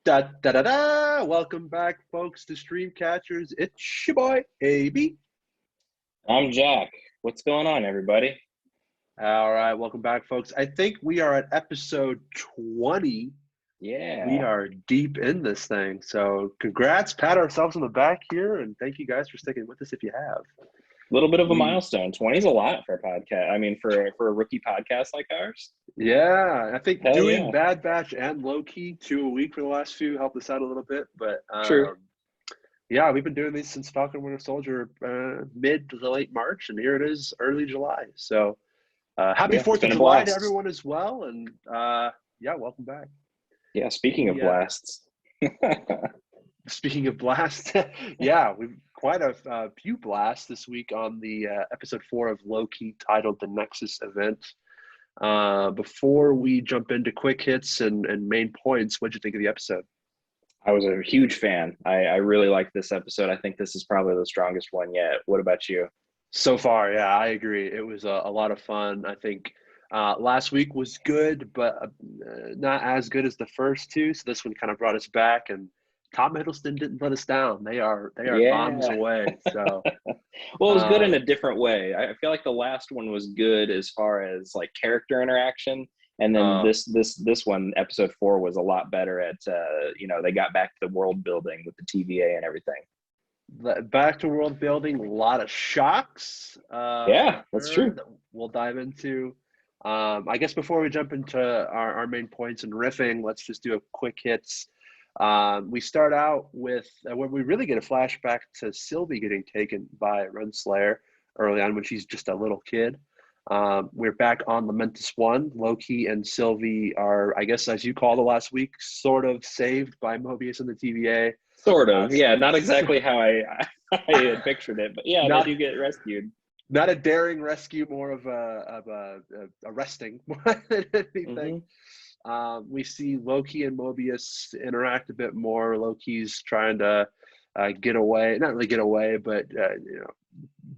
Da da da da! Welcome back, folks, to Stream Catchers. It's your boy AB. I'm Jack. What's going on, everybody? All right, welcome back, folks. I think we are at episode 20. We Yeah, are deep in this thing, so congrats, pat ourselves on the back here, and thank you guys for sticking with us if you have. a little bit of a We milestone. 20 is a lot for a podcast. I mean, for a rookie podcast like ours. Yeah, I think Hell doing yeah. Bad Batch and Loki 2 a week for the last few helped us out a little bit, but True. yeah, we've been doing these since Falcon Winter Soldier mid to late March, and here it is, early July. So happy Yeah, it's 4th of been a July to blast. everyone as well, and yeah, welcome back. Yeah, speaking of We blasts. Speaking of blast, yeah, we've quite a few blasts this week on the episode 4 of Loki titled "The Nexus Event." Before we jump into quick hits and main points, what'd you think of the episode? I was a huge fan. I really liked this episode. I think this is probably the strongest one yet. What about you? So far, yeah, I agree. It was a lot of fun. I think last week was good, but not as good as the first two. So this one kind of brought us back, and Tom Hiddleston didn't let us down. They are bombs Yeah. away. So Well, it was good in a um, different way. I feel like the last one was good as far as like character interaction, and then uh, this one, episode 4, was a lot better at they got back to the world building with the TVA and everything. back to world building, a lot of shocks Yeah, for that's sure true. that we'll dive into. I guess before we jump into our main points and riffing, let's just do a quick hits. We start out with where we really get a flashback to Sylvie getting taken by Renslayer early on when she's just a little kid. We're back on Lamentus 1. Loki and Sylvie are, I guess, as you called it last week, sort of saved by Mobius and the TVA. Sort Uh, of. Yeah, not exactly how I had pictured it, but yeah, they not do get rescued. not a daring rescue, more of a arresting more than anything. Hmm. We see Loki and Mobius interact a bit more. Loki's trying to get away, not really get away, but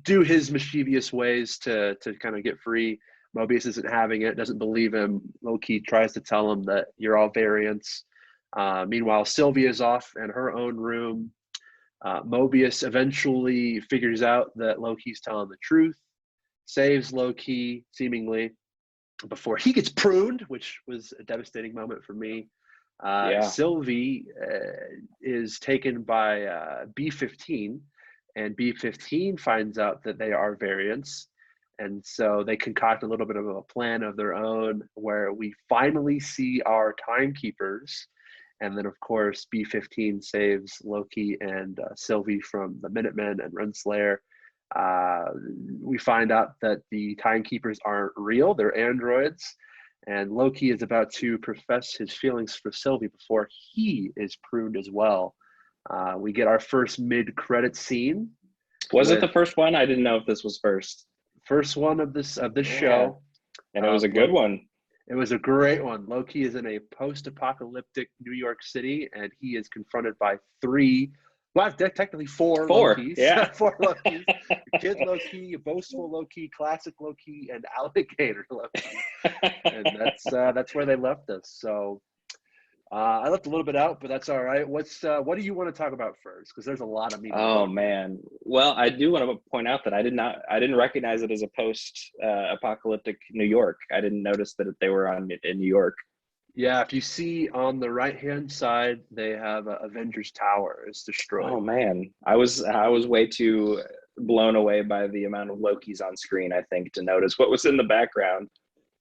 do his mischievous ways to kind of get free. Mobius isn't having it, doesn't believe him. Loki tries to tell him that you're all variants. Meanwhile, Sylvia's off in her own room. Mobius eventually figures out that Loki's telling the truth, saves Loki seemingly before he gets pruned, which was a devastating moment for me. Yeah. Sylvie is taken by B-15, and B-15 finds out that they are variants. And so they concoct a little bit of a plan of their own where we finally see our timekeepers. And then, of course, B-15 saves Loki and Sylvie from the Minutemen and Renslayer. We find out that the timekeepers aren't real, they're androids. And Loki is about to profess his feelings for Sylvie before he is pruned as well. We get our first mid-credit scene Was it with the first one? I didn't know if this was first. first one of this Yeah. show. And it was a good Loki. one. It was a great one. Loki is in a post-apocalyptic New York City, and he is confronted by three, well, technically four 4. Yeah. Lokis. Four Lokis. Kid Loki, boastful Loki, classic Loki, and alligator Loki. And that's where they left us. So I left a little bit out, but that's all right. What do you want to talk about first? Because there's a lot of meat on the Oh bone here. man. Well, I do want to point out that I didn't recognize it as a post apocalyptic New York. I didn't notice that they were in New York. Yeah, if you see on the right-hand side, they have Avengers Tower is destroyed. Oh man. I was way too blown away by the amount of Lokis on screen, I think, to notice what was in the background.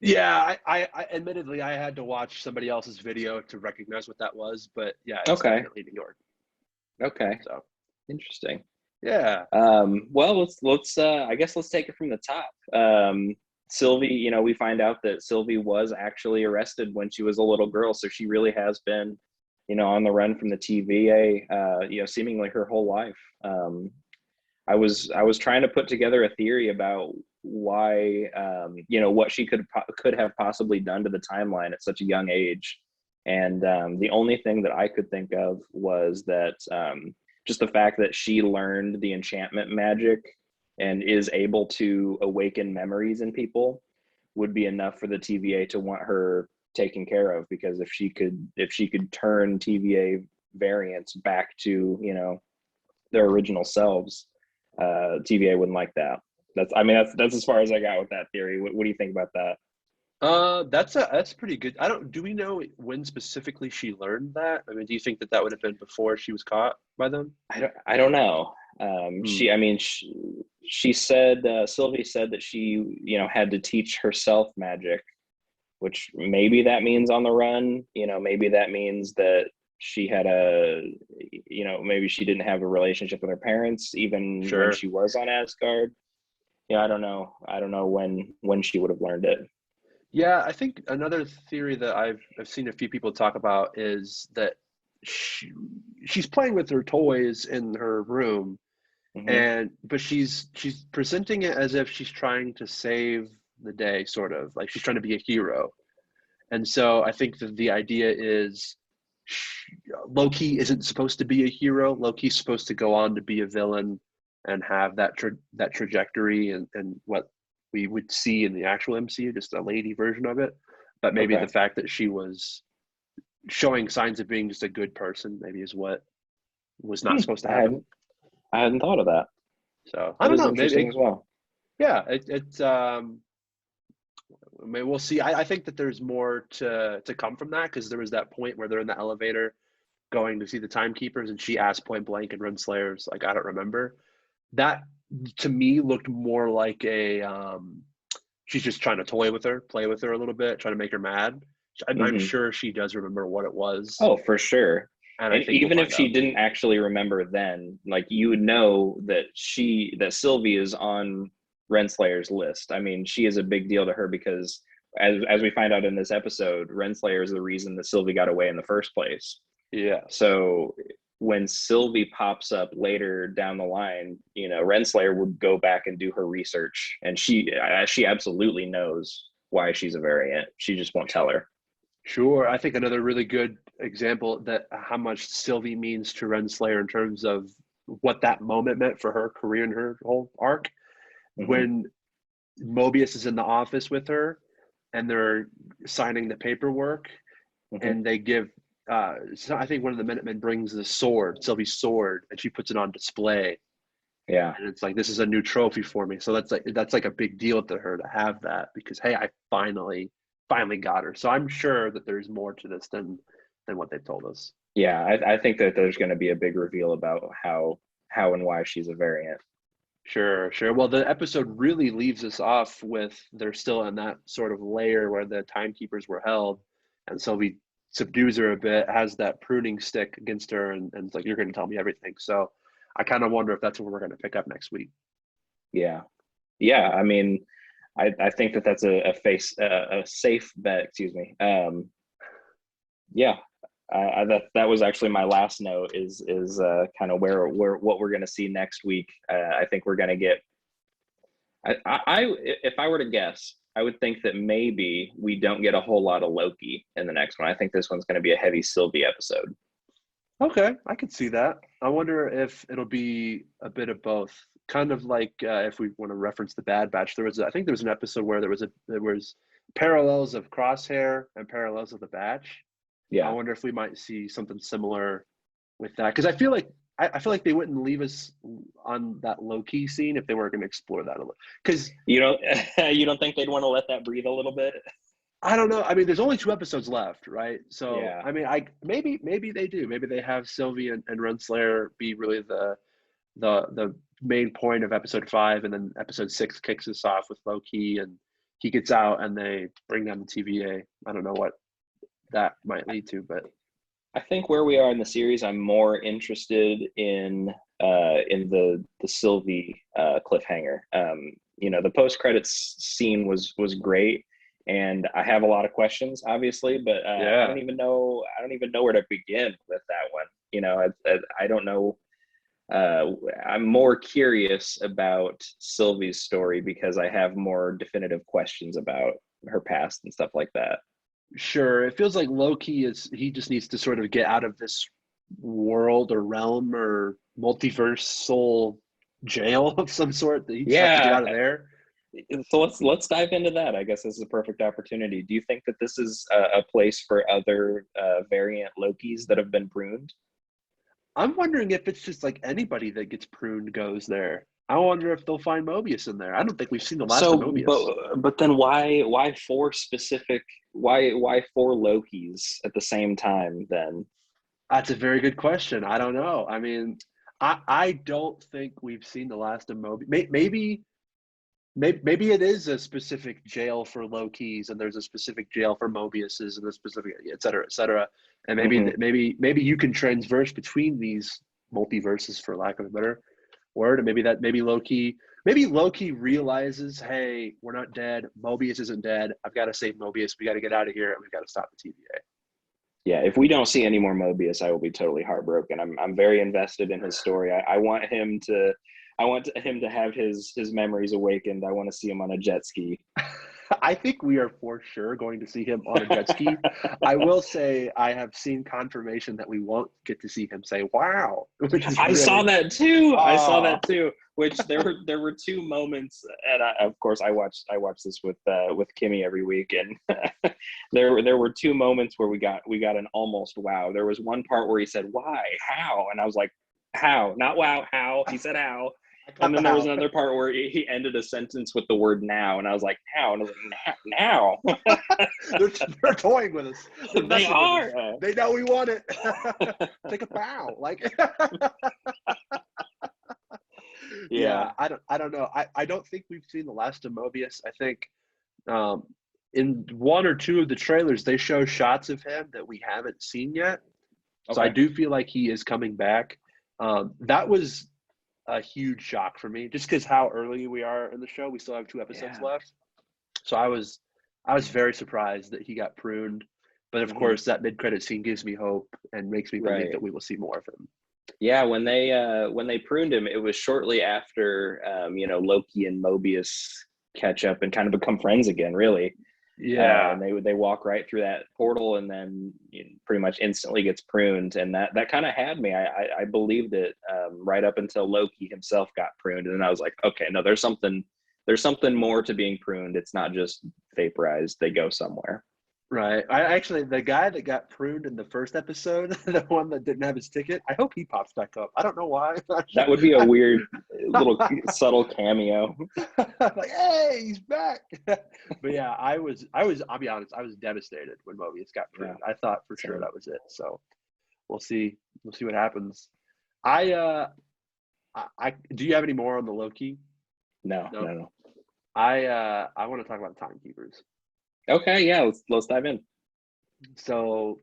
Yeah, I admittedly I had to watch somebody else's video to recognize what that was, but yeah, it's Okay. definitely New York. Okay. So Interesting. yeah, Well, let's I guess let's take it from the top. Sylvie, we find out that Sylvie was actually arrested when she was a little girl, so she really has been, on the run from the TVA, seemingly her whole life. I was trying to put together a theory about why, what she could have possibly done to the timeline at such a young age, and the only thing that I could think of was that just the fact that she learned the enchantment magic and is able to awaken memories in people would be enough for the TVA to want her taken care of, because if she could turn TVA variants back to, their original selves, TVA wouldn't like that. That's as far as I got with that theory. What do you think about that? That's pretty good. Do we know when specifically she learned that? I mean, do you think that would have been before she was caught by them? I don't know. Hmm. She said, Sylvie said that she, had to teach herself magic, which maybe that means on the run. Maybe that means that she had maybe she didn't have a relationship with her parents even when Sure. she was on Asgard. I don't know. I don't know when she would have learned it. Yeah, I think another theory that I've seen a few people talk about is that she, she's playing with her toys in her room, Hmm. and but she's presenting it as if she's trying to save the day, sort of like she's trying to be a hero. And so I think that the idea is Loki isn't supposed to be a hero. Loki's supposed to go on to be a villain and have that trajectory and what we would see in the actual MCU, just a lady version of it. But maybe the Okay. fact that she was showing signs of being just a good person maybe is what was not supposed to I happen. hadn't I hadn't thought of that. So I That don't is know. interesting Maybe as well. yeah. Maybe we'll see. I think that there's more to come from that because there was that point where they're in the elevator going to see the timekeepers, and she asked point blank, and Renslayer's like, I don't remember. That to me looked more like a she's just trying to toy with her, play with her a little bit, trying to make her mad. I'm Hmm. sure she does remember what it was, Oh, for sure. and I And think we'll even if find she out. didn't actually remember then, like, you would know that Sylvie is on Renslayer's list. I mean, she is a big deal to her because, as we find out in this episode, Renslayer is the reason that Sylvie got away in the first place. Yes, So when Sylvie pops up later down the line, Renslayer would go back and do her research, and she absolutely knows why she's a variant. She just won't tell her. sure. I think another really good example that how much Sylvie means to Renslayer in terms of what that moment meant for her career and her whole arc Hmm. when Mobius is in the office with her and they're signing the paperwork Hmm. and they give so I think one of the Minutemen brings the sword, Sylvie's sword, and she puts it on display. Yeah. And it's like this is a new trophy for me. So that's like a big deal to her to have that because hey, I finally got her. So I'm sure that there's more to this than what they've told us. Yeah, I think that there's going to be a big reveal about how and why she's a variant. Sure, sure. Well, the episode really leaves us off with they're still in that sort of layer where the timekeepers were held, and Sylvie subdues her a bit, has that pruning stick against her, and it's like, you're going to tell me everything. So I kind of wonder if that's what we're going to pick up next week. Yeah, yeah. I mean, I think that that's a safe bet. Excuse me. Yeah, that was actually my last note. Is kind of where what we're going to see next week. I think we're going to get. If I were to guess, I would think that maybe we don't get a whole lot of Loki in the next one. I think this one's going to be a heavy Sylvie episode. Okay, I could see that. I wonder if it'll be a bit of both. Kind of like if we want to reference the Bad Batch, I think there was an episode where there was parallels of Crosshair and parallels of the Batch. I Yeah. wonder if we might see something similar with that because I feel like they wouldn't leave us on that low key scene if they weren't going to explore that a little. Because You don't you don't think they'd want to let that breathe a little bit? I don't know. I mean, there's only 2 episodes left, right? So Yeah. I mean, maybe they do. Maybe they have Sylvie and Renslayer be really the main point of episode 5, and then episode 6 kicks us off with Loki and he gets out and they bring down the TVA. I don't know what that might lead to, but I think where we are in the series, I'm more interested in the Sylvie cliffhanger. The post credits scene was great, and I have a lot of questions, obviously, but yeah. I don't even know where to begin with that one. I don't know. I'm more curious about Sylvie's story because I have more definitive questions about her past and stuff like that. Sure. It feels like Loki he just needs to sort of get out of this world or realm or multiversal jail of some sort that he just has to get Yeah, out of there. So let's dive into that. I guess this is a perfect opportunity. Do you think that this is a place for other variant Lokis that have been pruned? I'm wondering if it's just like anybody that gets pruned goes there. I wonder if they'll find Mobius in there. I don't think we've seen the last of So, Mobius. but then why four specific why four Lokis at the same time then? That's a very good question. I don't know. I mean, I don't think we've seen the last of Mobius. Maybe it is a specific jail for Lokis, and there's a specific jail for Mobiuses, and a specific et cetera, et cetera. And Hmm. maybe you can transverse between these multiverses, for lack of a better word. And maybe Loki realizes, hey, we're not dead. Mobius isn't dead. I've got to save Mobius. We got to get out of here, and we've got to stop the TVA. Yeah, if we don't see any more Mobius, I will be totally heartbroken. I'm very invested in his story. I want him to have his memories awakened. I want to see him on a jet ski. I think we are for sure going to see him on a jet ski. I will say I have seen confirmation that we won't get to see him say "wow," which is I saw really that too. I saw oh that too. Which there were two moments, and of course I watch this with Kimmy every week, and there were two moments where we got an almost wow. There was one part where he said why, how, and I was like, how, not wow, how. He said how. I And got the then there was how. another part where he ended a sentence with the word now, and I was like, how? And I was like, now. They're toying with us. They're They messing with us. are. They know we want it. Take a bow. Like Yeah. yeah, I don't know. I don't think we've seen the last of Mobius. I think um in one or two of the trailers they show shots of him that we haven't seen yet. So I Okay. do feel like he is coming back. That was a huge shock for me, just because how early we are in the show. We still have 2 episodes Yeah. left, so I was very surprised that he got pruned. But of Hmm. course, that mid-credit scene gives me hope and makes me believe Right. that we will see more of him. Yeah, when they pruned him, it was shortly after Loki and Mobius catch up and kind of become friends again, really. Yeah, And they walk right through that portal, and then pretty much instantly gets pruned, and that kind of had me. I believed it right up until Loki himself got pruned, and then I was like, okay, no, there's something more to being pruned. It's not just vaporized; they go somewhere. right. I actually the guy that got pruned in the first episode, the one that didn't have his ticket. I hope he pops back up. I don't know why. That would be a weird little subtle cameo. Like, hey, he's back. But yeah, I'll be honest, I was devastated when Mobius got Yeah, pruned. I thought for sure same. that was it. So we'll see. We'll see what happens. I I do you have any more on the Loki? No, No. no, no. I want to talk about the timekeepers. Okay, yeah, let's dive in. So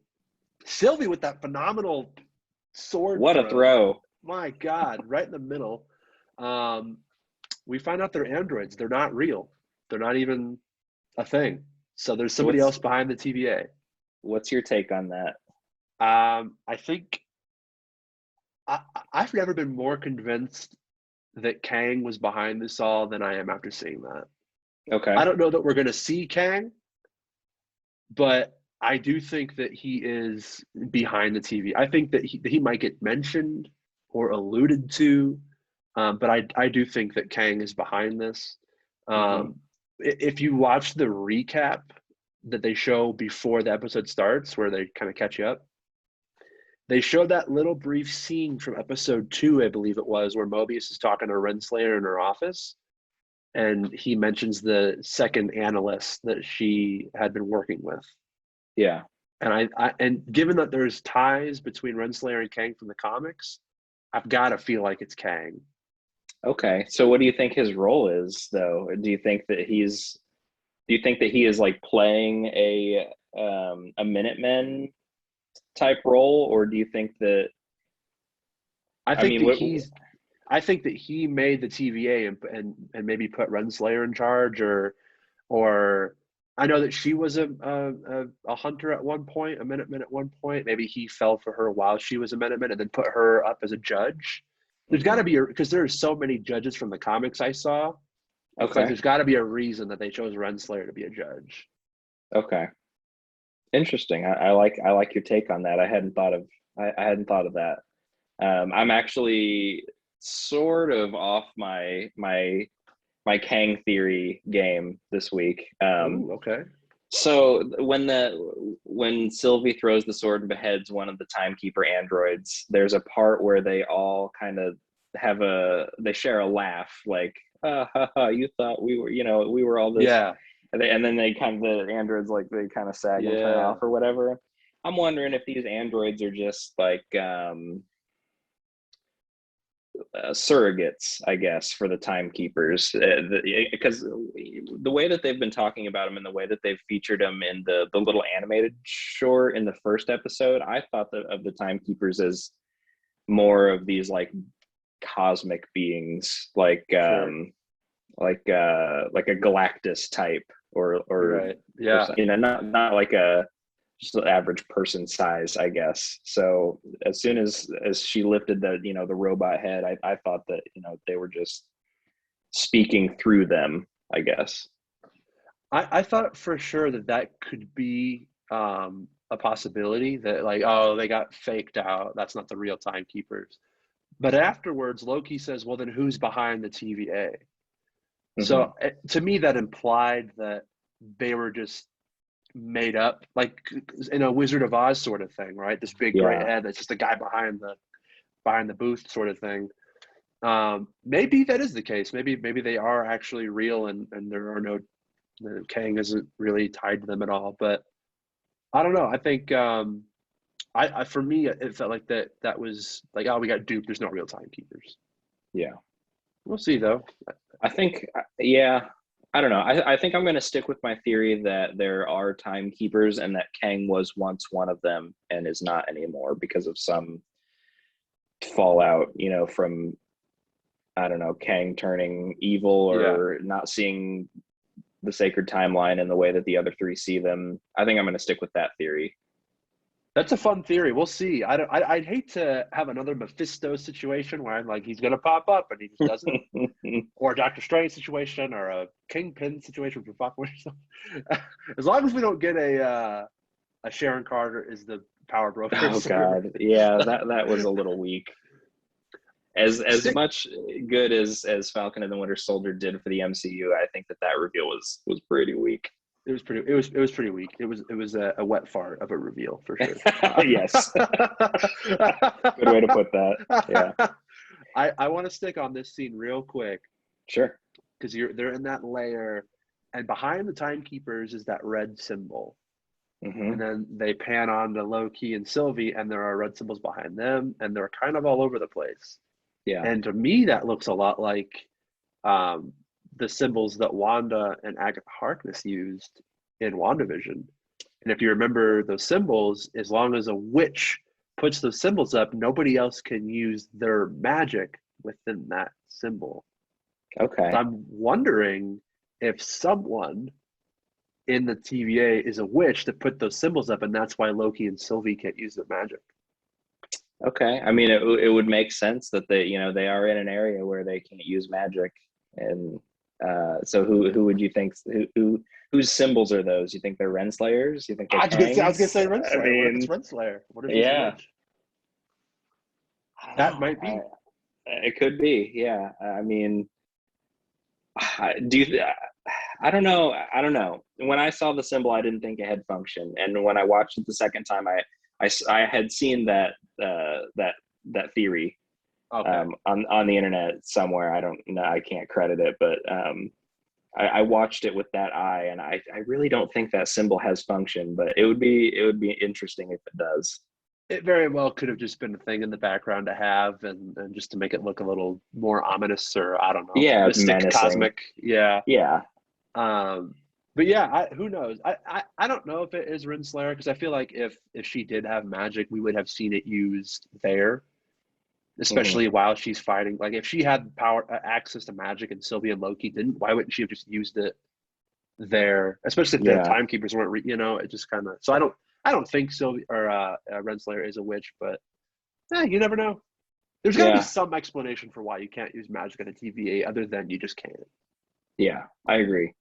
Sylvie with that phenomenal sword What a throw. throw! My God, right in the middle. Um, we find out they're androids. They're not real. They're not even a thing. So there's So somebody what's else behind the TVA. what's your take on that? I think I, I've never been more convinced that Kang was behind this all than I am after seeing that. Okay. I don't know that we're going to see Kang, but I do think that he is behind the TV. I think that he might get mentioned or alluded to, but I do think that Kang is behind this. Hmm. Um, if you watch the recap that they show before the episode starts, where they kind of catch you up, they showed that little brief scene from episode 2, I believe it was, where Mobius is talking to Renslayer in her office, and he mentions the second analyst that she had been working with. Yeah. And and given that there's ties between Renslayer and Kang from the comics, I've got to feel like it's Kang. Okay. So what do you think his role is, though? Do you think that he is like playing a Minutemen type role, or do you think that I I think mean that what he's I think that he made the TVA and maybe put Renslayer in charge, or I know that she was a hunter at one point, a Minuteman at one point. Maybe he fell for her while she was a Minuteman and then put her up as a judge. There's got Mhm. to be because there are so many judges from the comics I saw. It's like Okay. there's got to be a reason that they chose Renslayer to be a judge. Okay. Interesting. I like your take on that. I hadn't thought of that. I'm actually sort of off my my Kang theory game this week. Ooh, okay. So when Sylvie throws the sword and beheads one of the timekeeper androids, there's a part where they all kind of they share a laugh, like, ha, ha, you thought we were, we were all this. Yeah. And then they kind of, the androids, like, they kind of sag and turn off or whatever. I'm wondering if these androids are just like surrogates, I guess, for the timekeepers, because the way that they've been talking about them and the way that they've featured them in the little animated short in the first episode, I thought of the timekeepers as more of these like cosmic beings, like like a Galactus type, or right. Yeah. or, not like a just an average person size, I guess. So as soon as she lifted the the robot head, I thought that they were just speaking through them, I guess. I thought for sure that could be a possibility, that like, oh, they got faked out. That's not the real timekeepers. But afterwards, Loki says, well, then who's behind the TVA? So to me, that implied that they were just made up, like in a Wizard of Oz sort of thing, right? This big great Yeah. head that's just a guy behind the booth sort of thing. Maybe that is the case. Maybe they are actually real, and there are no, Kang isn't really tied to them at all. But I don't know. I think I for me it felt like that was like, oh, we got duped. There's no real timekeepers. Yeah. We'll see though. I think, yeah, I don't know. I think I'm going to stick with my theory that there are timekeepers and that Kang was once one of them and is not anymore because of some fallout, from, I don't know, Kang turning evil or not seeing the sacred timeline in the way that the other three see them. I think I'm going to stick with that theory. That's a fun theory. We'll see. I'd hate to have another Mephisto situation where I'm like, he's gonna pop up and he just doesn't, or a Doctor Strange situation, or a Kingpin situation with Fuck. As long as we don't get a Sharon Carter is the power broker. Oh God, yeah, that was a little weak. As much good as Falcon and the Winter Soldier did for the MCU, I think that reveal was pretty weak. It was pretty weak. It was a wet fart of a reveal for sure. Yes. Good way to put that. Yeah. I want to stick on this scene real quick. Sure. Because they're in that layer, and behind the timekeepers is that red symbol. And then they pan on to Loki and Sylvie, and there are red symbols behind them, and they're kind of all over the place. Yeah. And to me, that looks a lot like the symbols that Wanda and Agatha Harkness used in WandaVision. And if you remember those symbols, as long as a witch puts those symbols up, nobody else can use their magic within that symbol. Okay. So I'm wondering if someone in the TVA is a witch to put those symbols up, and that's why Loki and Sylvie can't use their magic. Okay. I mean, it would make sense that they are in an area where they can't use magic, and so who would you think whose symbols are those? You think they're Renslayers? You think they're Kangs? I was gonna say Renslayer. I mean, what if it's Renslayer? What if he's a witch? That might be. It could be. Yeah. I mean, do you? I don't know. When I saw the symbol, I didn't think it had function, and when I watched it the second time, I had seen that theory on the internet somewhere. I don't know. I can't credit it, but I watched it with that eye, and I really don't think that symbol has function. But it would be interesting if it does. It very well could have just been a thing in the background to have, and just to make it look a little more ominous, or I don't know. Yeah, mystic, menacing. Cosmic. Yeah. Yeah. But yeah, who knows? I don't know if it is Renslayer, because I feel like if she did have magic, we would have seen it used there, especially while she's fighting. Like if she had access to magic, and Sylvie and Loki didn't, why wouldn't she have just used it there? Especially if the timekeepers weren't, it just kind of. So I don't think Sylvie or Renslayer is a witch, but you never know. There's got to be some explanation for why you can't use magic on a TVA other than you just can't. Yeah, I agree.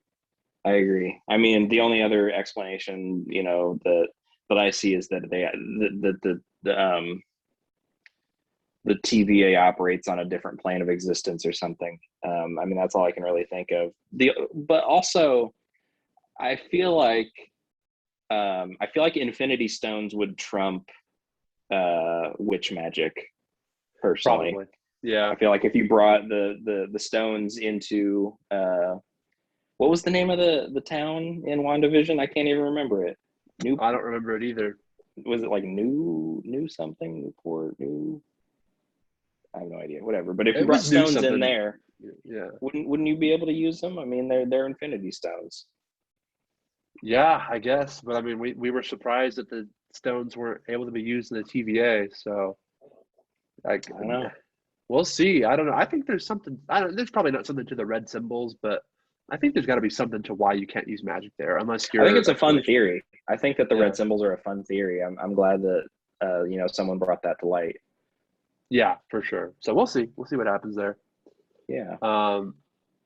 I mean, the only other explanation, that I see is that the TVA operates on a different plane of existence or something. I mean, that's all I can really think of. But also, I feel like Infinity Stones would trump witch magic. Personally, Probably. Yeah. I feel like if you brought the stones into what was the name of the town in WandaVision? I can't even remember it. I don't remember it either. Was it like new something, Newport, new? I have no idea. Whatever. But if you It brought was new stones in something. there, Yeah. wouldn't you be able to use them? I mean, they're Infinity Stones. Yeah, I guess. But I mean, we were surprised that the stones weren't able to be used in the TVA. So I don't know. we'll see. I don't know. I think there's something. I don't. There's probably not something to the red symbols, but I think there's got to be something to why you can't use magic there, unless I think you're. it's a fun theory. I think that the Yeah. red symbols are a fun theory. I'm glad that someone brought that to light. Yeah, for sure. So we'll see. We'll see what happens there. Yeah. Um,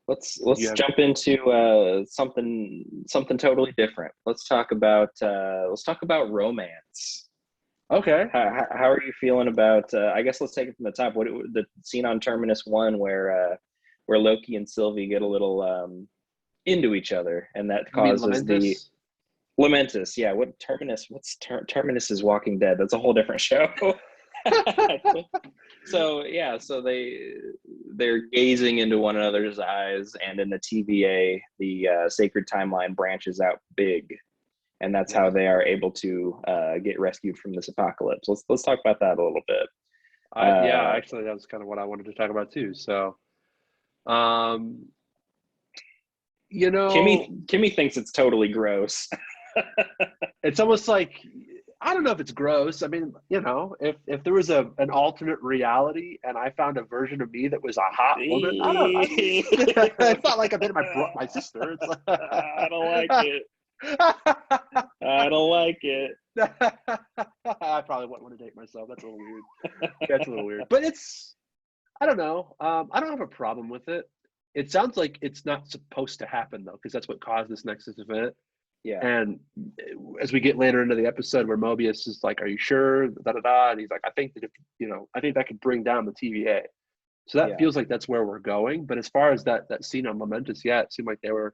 Let's jump into something totally different. Let's talk about romance. okay. How are you feeling about? I guess let's take it from the top. The scene on Terminus 1 where Loki and Sylvie get a little into each other, and that You mean causes the Lamentus? Lamentus. Yeah, what Terminus? Terminus is Walking Dead. That's a whole different show. So they're gazing into one another's eyes, and in the TVA, the sacred timeline branches out big, and that's how they are able to get rescued from this apocalypse. Let's talk about that a little bit. Yeah, actually, that was kind of what I wanted to talk about too. So, Kimmy thinks it's totally gross. it's almost like I don't know if it's gross. I mean, if there was an alternate reality and I found a version of me that was a hot woman, it's not like I'm in my sister. It's like, I don't like it. I don't like it. I probably wouldn't want to date myself. That's a little weird. That's a little weird. But I don't know. I don't have a problem with it. It sounds like it's not supposed to happen though, because that's what caused this Nexus event. Yeah. And as we get later into the episode where Mobius is like, "Are you sure?" Da da da, and he's like, "I think that I think that could bring down the TVA." So that feels like that's where we're going. But as far as that scene on Momentous, yeah, it seemed like they were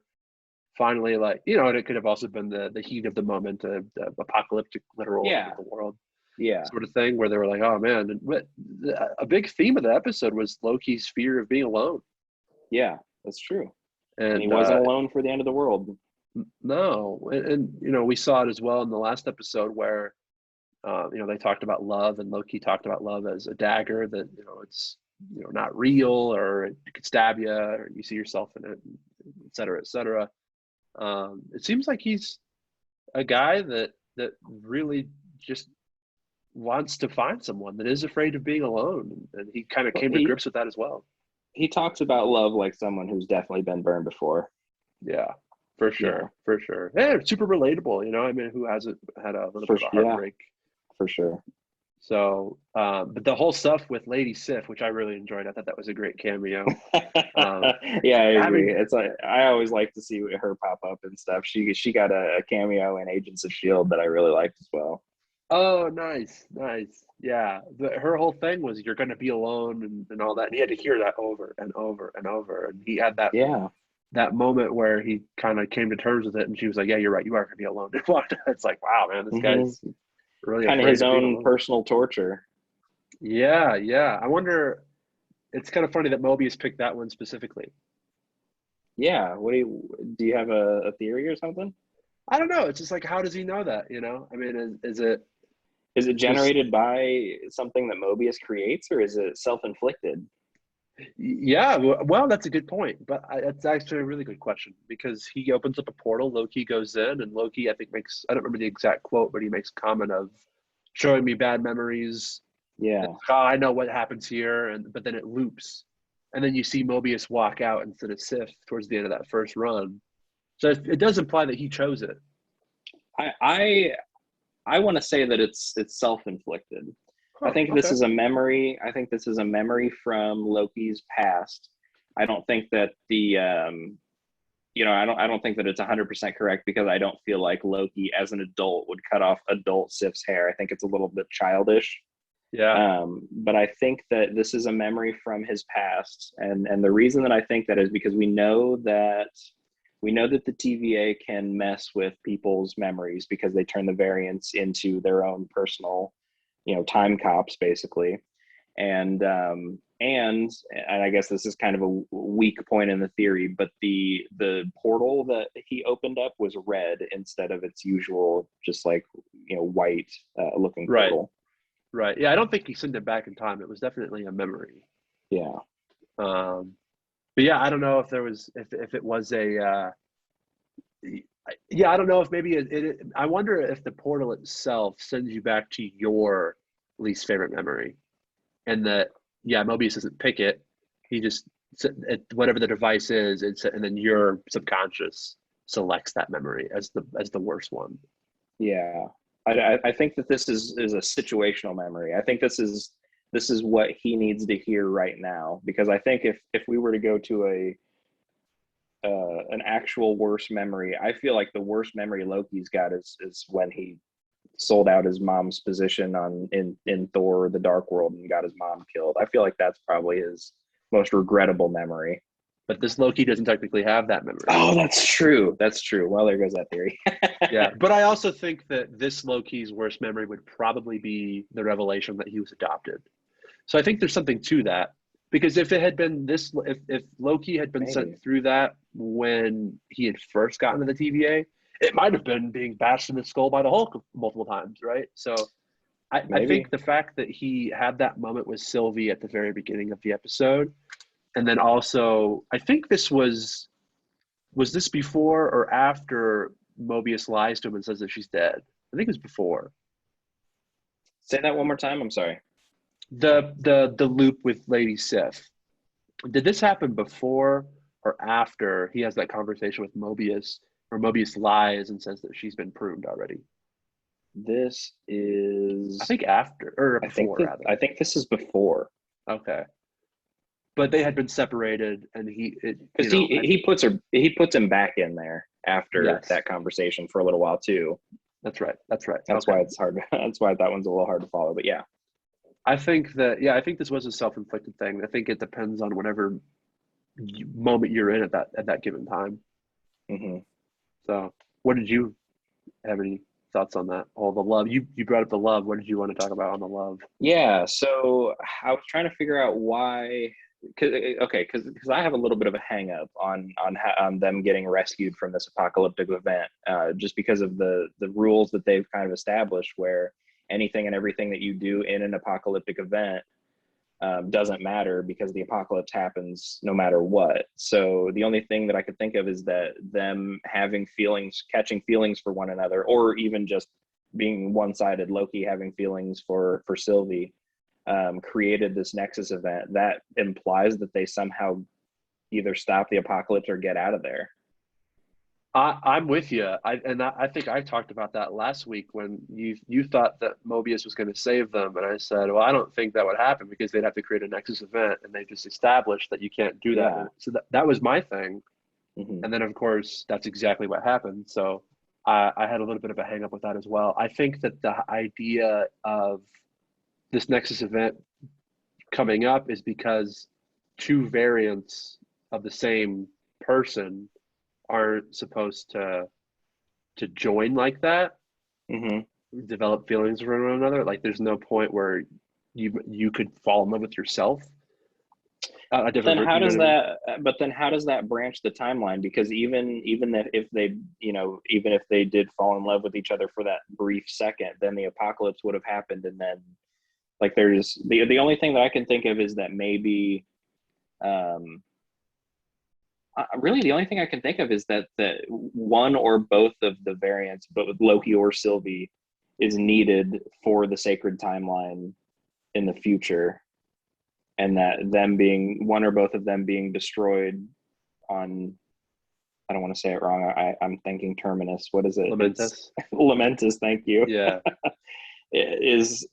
finally like, and it could have also been the heat of the moment, the apocalyptic literal end of the world, sort of thing, where they were like, "Oh man!" And a big theme of the episode was Loki's fear of being alone. Yeah, that's true. And he wasn't alone for the end of the world. No, and we saw it as well in the last episode where they talked about love, and Loki talked about love as a dagger that it's not real, or it could stab you, or you see yourself in it, et cetera, et cetera. It seems like he's a guy that really just wants to find someone that is afraid of being alone, and he kind of came to grips with that as well. He talks about love like someone who's definitely been burned before. Yeah. For sure, for sure. Yeah, super relatable. I mean, who hasn't had a little bit of a heartbreak? For sure. So, but the whole stuff with Lady Sif, which I really enjoyed, I thought that was a great cameo. Yeah, I agree. It's like I always like to see her pop up and stuff. She got a cameo in Agents of S.H.I.E.L.D. that I really liked as well. Oh, nice. Yeah, her whole thing was you're going to be alone and all that. And he had to hear that over and over and over. And he had that. Yeah. That moment where he kind of came to terms with it, and she was like, "Yeah, you're right. You are gonna be alone." It's like, wow, man, this guy's really kind of his own personal torture. Yeah. I wonder. It's kind of funny that Mobius picked that one specifically. Yeah. Do you have a theory or something? I don't know. It's just like, how does he know that? I mean, is it generated by something that Mobius creates, or is it self-inflicted? Yeah, well, that's a good point, but it's actually a really good question, because he opens up a portal, Loki goes in, and Loki, I think, I don't remember the exact quote, but he makes a comment of showing me bad memories. Yeah. Oh, I know what happens here, but then it loops, and then you see Mobius walk out instead of Sif towards the end of that first run. So it does imply that he chose it. I want to say that it's self-inflicted. I think this is a memory. I think this is a memory from Loki's past. I don't think that I don't think that it's 100% correct, because I don't feel like Loki as an adult would cut off adult Sif's hair. I think it's a little bit childish. Yeah. But I think that this is a memory from his past, and the reason that I think that is because we know that the TVA can mess with people's memories because they turn the variants into their own personal, time cops basically. And I guess this is kind of a weak point in the theory, but the portal that he opened up was red instead of its usual just like white looking Right. portal. Right. Yeah. I don't think he sent it back in time. It was definitely a memory. Yeah, Um, but yeah, I don't know if there was if it was a yeah, I don't know if maybe I wonder if the portal itself sends you back to your least favorite memory, and that yeah, Mobius doesn't pick it. He just whatever the device is, and then your subconscious selects that memory as the worst one. yeah. I think that this is a situational memory. I think this is what he needs to hear right now, because I think if we were to go to an actual worst memory, I feel like the worst memory Loki's got is when he sold out his mom's position in Thor: The Dark World and got his mom killed. I feel like that's probably his most regrettable memory. But this Loki doesn't technically have that memory. Oh, that's true. That's true. Well, there goes that theory. Yeah, but I also think that this Loki's worst memory would probably be the revelation that he was adopted. So I think there's something to that, because if it had been this, if Loki had been Maybe. sent through that when he had first gotten to the TVA, it might have been being bashed in the skull by the Hulk multiple times, right? So I think Maybe. the fact that he had that moment with Sylvie at the very beginning of the episode, and then also I think this was this before or after Mobius lies to him and says that she's dead? I think it was before. Say that one more time. I'm sorry. The loop with Lady Sif. Did this happen before or after he has that conversation with Mobius, where Mobius lies and says that she's been pruned already? This I is. think after or I think before that rather. I think this is before, Okay, but they had been separated, and because he puts him back in there after yes, that conversation for a little while too. that's right, that's right. That's Okay, why it's hard. That's why that one's a little hard to follow. But yeah. I think that yeah, I think this was a self-inflicted thing. I think it depends on whatever moment you're in at that given time. Hmm. So, what did you have any thoughts on that? Oh, the love. You brought up the love. What did you want to talk about on the love? Yeah. So I was trying to figure out why. Cause, okay, because I have a little bit of a hang up on them getting rescued from this apocalyptic event, just because of the rules that they've kind of established, where anything and everything that you do in an apocalyptic event doesn't matter because the apocalypse happens no matter what. So the only thing that I could think of is that them having feelings, catching feelings for one another, or even just being one-sided, Loki having feelings for Sylvie, created this Nexus event that implies that they somehow either stop the apocalypse or get out of there. I'm with you. I think I talked about that last week when you thought that Mobius was going to save them, and I said, well, I don't think that would happen because they'd have to create a Nexus event, and they just established that you can't do that. Yeah. So that was my thing, Hmm. and then of course that's exactly what happened. So I had a little bit of a hang up with that as well. I think that the idea of this Nexus event coming up is because two variants of the same person aren't supposed to join like that, Hmm. develop feelings for one another. Like there's no point where you could fall in love with yourself. A But then different, how you know does what I mean? that? But then how does that branch the timeline? Because even if they even if they did fall in love with each other for that brief second, then the apocalypse would have happened, and then like there's the only thing that I can think of is that maybe um really the only thing I can think of is that one or both of the variants, but with Loki or Sylvie, is needed for the sacred timeline in the future, and that them being one or both of them being destroyed on, I don't want to say it wrong. I'm thinking terminus. What is it? It's Lamentus. lamentus. Thank you. Yeah, Is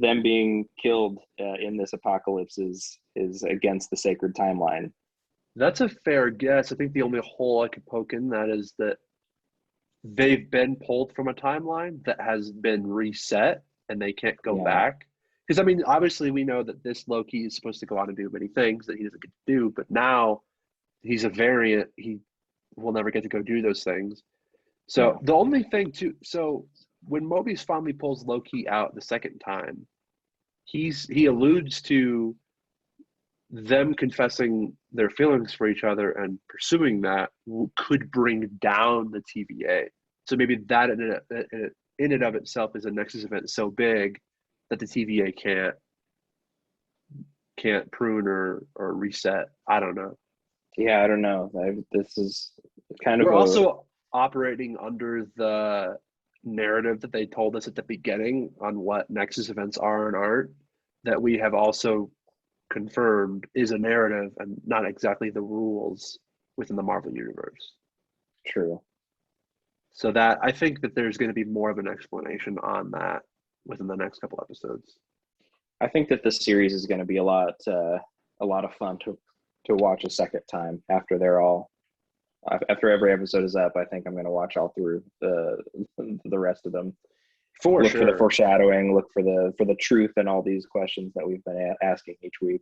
them being killed in this apocalypse is against the sacred timeline. that's a fair guess. I think the only hole I could poke in that is that they've been pulled from a timeline that has been reset and they can't go Yeah. back. Because I mean, obviously, we know that this Loki is supposed to go on and do many things that he doesn't get to do, but now he's a variant. He will never get to go do those things. So Yeah. the only thing too, so when Mobius finally pulls Loki out the second time, he alludes to them confessing their feelings for each other and pursuing that could bring down the TVA. So maybe that in and of itself is a Nexus event so big that the TVA can't prune or reset. I don't know. Yeah, I don't know. This is kind of We're a also operating under the narrative that they told us at the beginning on what Nexus events are and aren't, that we have also confirmed is a narrative and not exactly the rules within the Marvel universe. true. So that I think that there's going to be more of an explanation on that within the next couple episodes. I think that this series is going to be a lot of fun to watch a second time after they're all after every episode is up. I think I'm going to watch all through the rest of them. For Look sure. for the foreshadowing. Look for the truth and all these questions that we've been asking each week.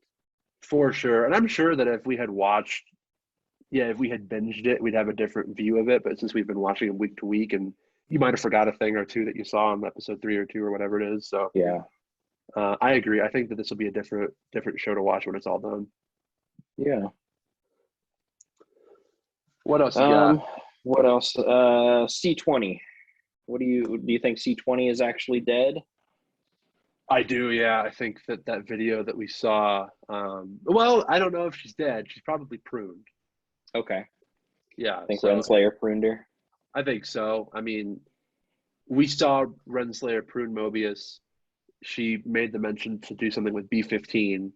For sure. And I'm sure that if we had binged it, we'd have a different view of it. But since we've been watching it week to week, and you might have forgot a thing or two that you saw in episode 3 or 2 or whatever it is. So Yeah. I agree. I think that this will be a different show to watch when it's all done. Yeah. What else you got? What else? C20. Do you think C20 is actually dead? I do, yeah. I think that video that we saw. Well, I don't know if she's dead. She's probably pruned. Okay. Yeah. I think So Renslayer pruned her. I think so. I mean, we saw Renslayer prune Mobius. She made the mention to do something with B15.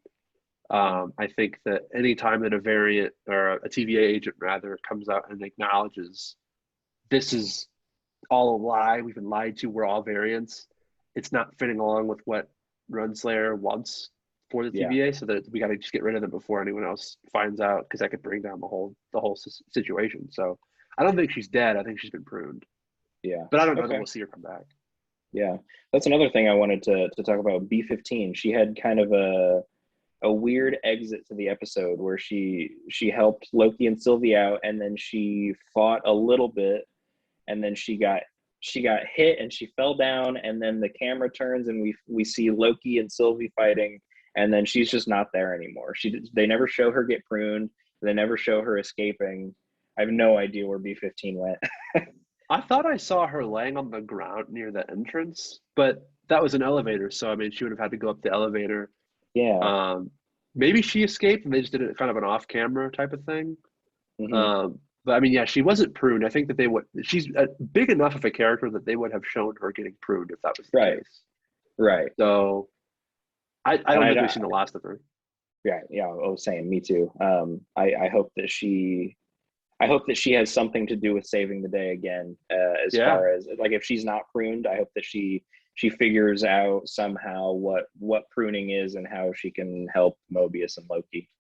I think that any time that a variant or a TVA agent rather comes out and acknowledges this is all a lie, we've been lied to, we're all variants, it's not fitting along with what Renslayer wants for the Yeah. TVA, so that we got to just get rid of them before anyone else finds out, because that could bring down the whole situation. So I don't think she's dead. I think she's been pruned, Yeah. but I don't know that Okay. we'll see her come back. Yeah. That's another thing I wanted to talk about. B15. She had kind of a weird exit to the episode where she helped Loki and Sylvie out, and then she fought a little bit, and then she got hit and she fell down, and then the camera turns and we see Loki and Sylvie fighting, and then she's just not there anymore. They never show her get pruned. They never show her escaping. I have no idea where B15 went. I thought I saw her laying on the ground near the entrance, but that was an elevator, so I mean, she would have had to go up the elevator. Yeah. Maybe she escaped and they just did it kind of an off-camera type of thing. Mm-hmm. But I mean, yeah, she wasn't pruned. I think that she's big enough of a character that they would have shown her getting pruned if that was the Right. case. Right. So I don't think we've seen the last of her. Yeah. Yeah. Oh, same. Me too. I hope that she has something to do with saving the day again. As far as like, if she's not pruned, I hope that she figures out somehow what pruning is and how she can help Mobius and Loki.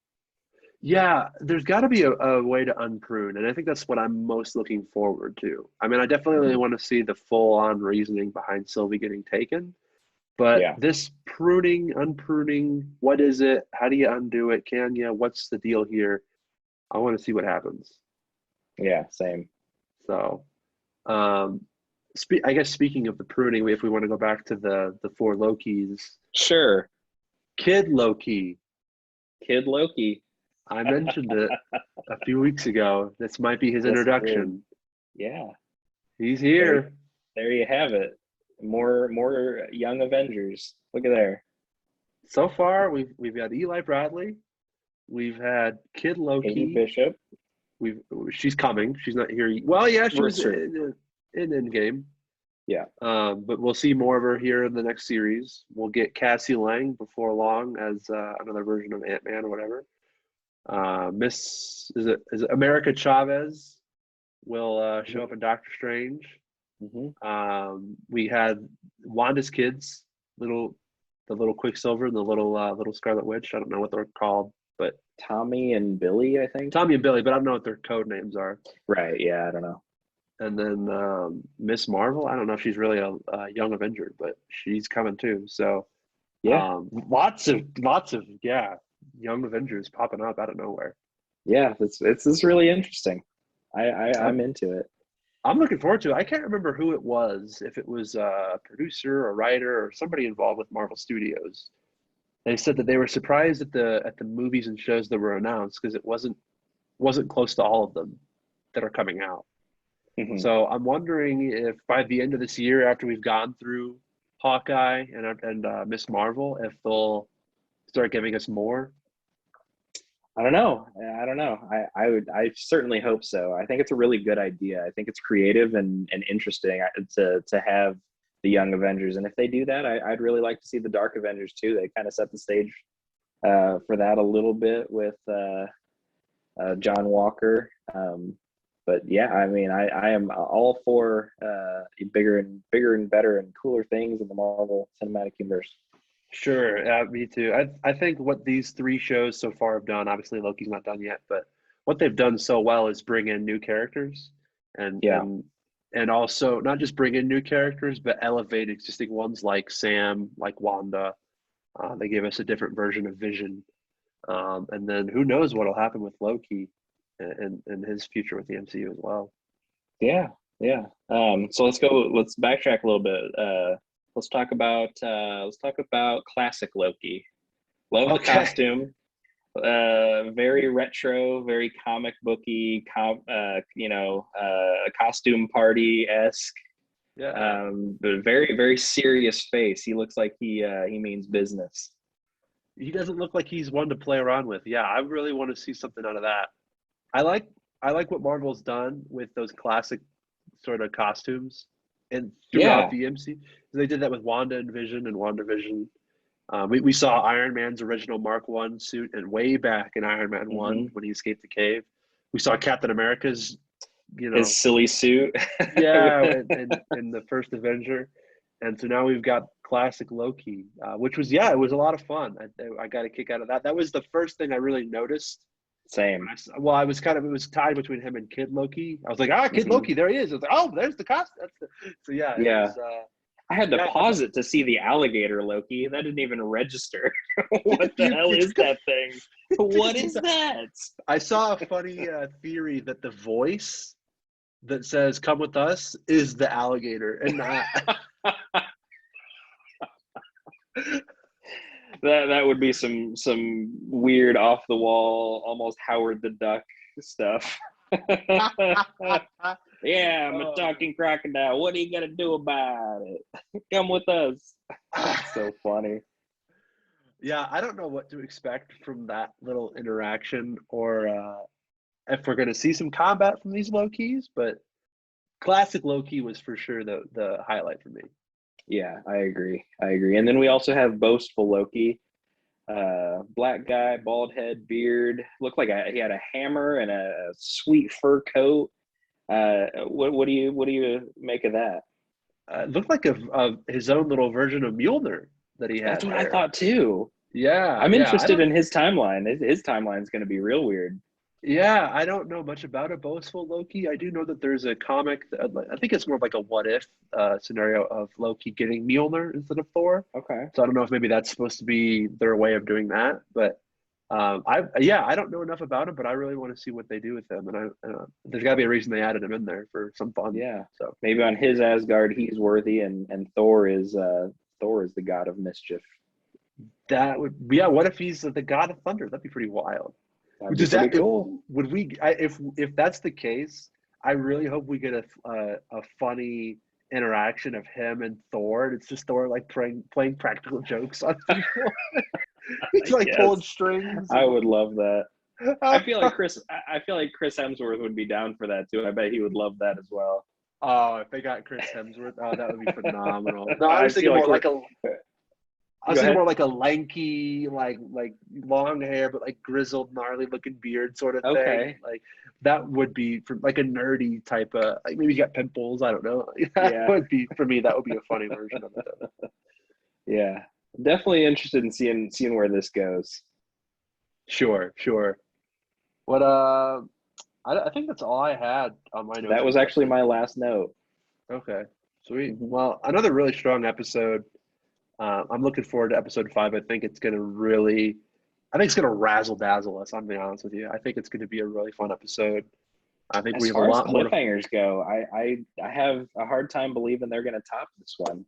Yeah, there's got to be a way to unprune, and I think that's what I'm most looking forward to. I mean, I definitely want to see the full-on reasoning behind Sylvie getting taken, but Yeah. this pruning, unpruning, what is it? How do you undo it? Can you? What's the deal here? I want to see what happens. Yeah, same. So, I guess speaking of the pruning, if we want to go back to the 4 Lokis, Sure. Kid Loki. Kid Loki. I mentioned it a few weeks ago. This might be his introduction. Yeah. He's here. There you have it. More young Avengers. Look at there. So far, we've got Eli Bradley. We've had Kid Loki. Kate Bishop. She's coming. She's not here. Well, yeah, she was True. in Endgame. Yeah. But we'll see more of her here in the next series. We'll get Cassie Lang before long as another version of Ant-Man or whatever. Is it America Chavez will show up in Doctor Strange. Mm-hmm. We had Wanda's kids, the little Quicksilver and the little Scarlet Witch. I don't know what they're called, but Tommy and Billy, I think. Tommy and Billy, but I don't know what their code names are. Right. Yeah, I don't know. And then Miss Marvel, I don't know if she's really a young Avenger, but she's coming too. So Yeah, Lots of yeah, young Avengers popping up out of nowhere. yeah, it's really interesting. I'm I'm into it. I'm looking forward to it. I can't remember who it was, if it was a producer, a writer, or somebody involved with Marvel Studios. They said that they were surprised at the movies and shows that were announced because it wasn't close to all of them that are coming out. Hmm. So I'm wondering if by the end of this year, after we've gone through Hawkeye and Miss Marvel, if they'll start giving us more. I don't know. I don't know. I certainly hope so. I think it's a really good idea. I think it's creative and interesting to have the young Avengers. And if they do that, I'd really like to see the Dark Avengers too. They kind of set the stage for that a little bit with John Walker. But yeah, I mean, I am all for bigger and better and cooler things in the Marvel Cinematic Universe. Sure, me too. I think what these three shows so far have done, obviously Loki's not done yet, but what they've done so well is bring in new characters and Yeah. and and also not just bring in new characters, but elevate existing ones like Sam, like Wanda. They gave us a different version of Vision, and then who knows what'll happen with Loki and his future with the MCU as well. Yeah, yeah. So let's go. Let's backtrack a little bit. Let's talk about classic Loki. Love the Okay. costume. Very retro, very comic booky. Costume party esque. Yeah. But very serious face. He looks like he means business. He doesn't look like he's one to play around with. Yeah, I really want to see something out of that. I like I like what Marvel's done with those classic sort of costumes and throughout Yeah. the MC. They did that with Wanda and Vision and WandaVision. We saw Iron Man's original Mark One suit and way back in Iron Man One Hmm. when he escaped the cave. We saw Captain America's, you His know, silly suit. yeah, in the first Avenger, and so now we've got classic Loki, which was yeah, it was a lot of fun. I got a kick out of that. That was the first thing I really noticed when Same. well, I was kind of it was tied between him and Kid Loki. I was like, ah, Kid Hmm. Loki, there he is. I was like, oh, there's the cost. So yeah, it Yeah. was I had to yeah. pause it to see the alligator Loki. That didn't even register. What the You, hell it's is good. that thing? It What didn't is even. that? I saw a funny theory that the voice that says "Come with us" is the alligator and not. That would be some weird off the wall, almost Howard the Duck stuff. Yeah, I'm a Oh talking crocodile. What are you gonna do about it? Come with us. man. So funny. Yeah, I don't know what to expect from that little interaction or if we're going to see some combat from these Lokis, but classic Loki was for sure the highlight for me. Yeah, I agree. I agree. And then we also have boastful Loki, black guy, bald head, beard. Looked like he had a hammer and a sweet fur coat. What do you make of that? It looked like his own little version of Mjolnir that he That's had what I there. thought too. Yeah, I'm yeah. I interested don't. in his timeline. His timeline is going to be real weird. Yeah, I don't know much about a boastful Loki. I do know that there's a comic. I think it's more of like a what if scenario of Loki getting Mjolnir instead of Thor. Okay. So I don't know if maybe that's supposed to be their way of doing that. But I yeah, I don't know enough about him, but I really want to see what they do with him. And there's got to be a reason they added him in there for some fun. Yeah. So Maybe on his Asgard he's worthy and Thor is the god of mischief. that would yeah. What if he's the god of thunder? That'd be pretty wild. That'd be Does pretty that if cool. would we if that's the case, I really hope we get a funny interaction of him and Thor. And it's just Thor like playing practical jokes on people. He's like pulling Yes. strings I and would love that. I feel like Chris Hemsworth would be down for that too. I bet he would love that as well. oh, if they got Chris Hemsworth, oh, that would be phenomenal. No, I I was thinking feel like more we're like a I was Go thinking ahead. more like a lanky, like long hair, but like grizzled, gnarly looking beard sort of thing. Okay. Like that would be for like a nerdy type of like maybe he's got pimples. I don't know. That Yeah. would be for me. That would be a funny version of it. Yeah. Definitely interested in seeing where this goes. Sure, sure. What I think that's all I had on my notes That for was this actually episode. my last note. Okay, sweet. Hmm. Well, another really strong episode. I'm looking forward to episode 5. I think it's going to razzle dazzle us. I'm being honest with you. I think it's going to be a really fun episode. I think we As have a far as lot more to. cliffhangers go, I have a hard time believing they're going to top this one.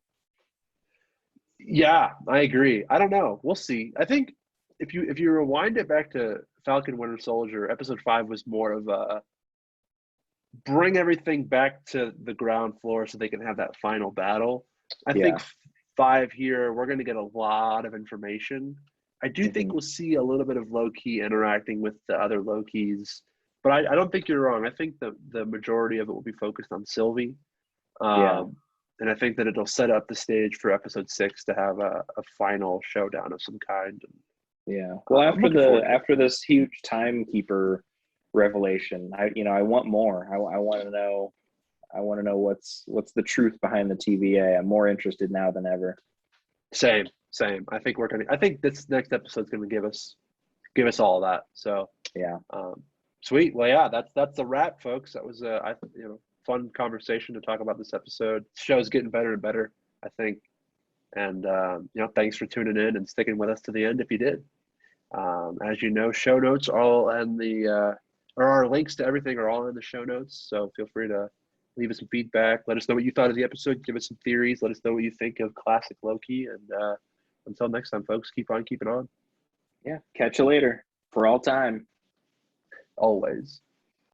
Yeah, I agree. I don't know. We'll see. I think if you rewind it back to Falcon Winter Soldier, episode 5 was more of a bring everything back to the ground floor so they can have that final battle. I think Yeah. 5 here, we're going to get a lot of information. I do think Hmm. we'll see a little bit of Loki interacting with the other Lokis, but I don't think you're wrong. I think the majority of it will be focused on Sylvie. Yeah. Um, and I think that it'll set up the stage for episode 6 to have a final showdown of some kind. Yeah. Well, I'm looking forward to it. after this huge timekeeper revelation, I want more. I want to know. I want to know what's the truth behind the TVA. I'm more interested now than ever. Same, same. I think this next episode's gonna give us all that. So Yeah. sweet. Well, yeah, that's a wrap, folks. That was fun conversation to talk about this episode. The show's getting better and better, I think. And thanks for tuning in and sticking with us to the end if you did. As you know, show notes are all in the or our links to everything are all in the show notes. So feel free to leave us some feedback. Let us know what you thought of the episode. Give us some theories. Let us know what you think of classic Loki. And until next time, folks, keep on keeping on. Yeah. Catch you later for all time. Always.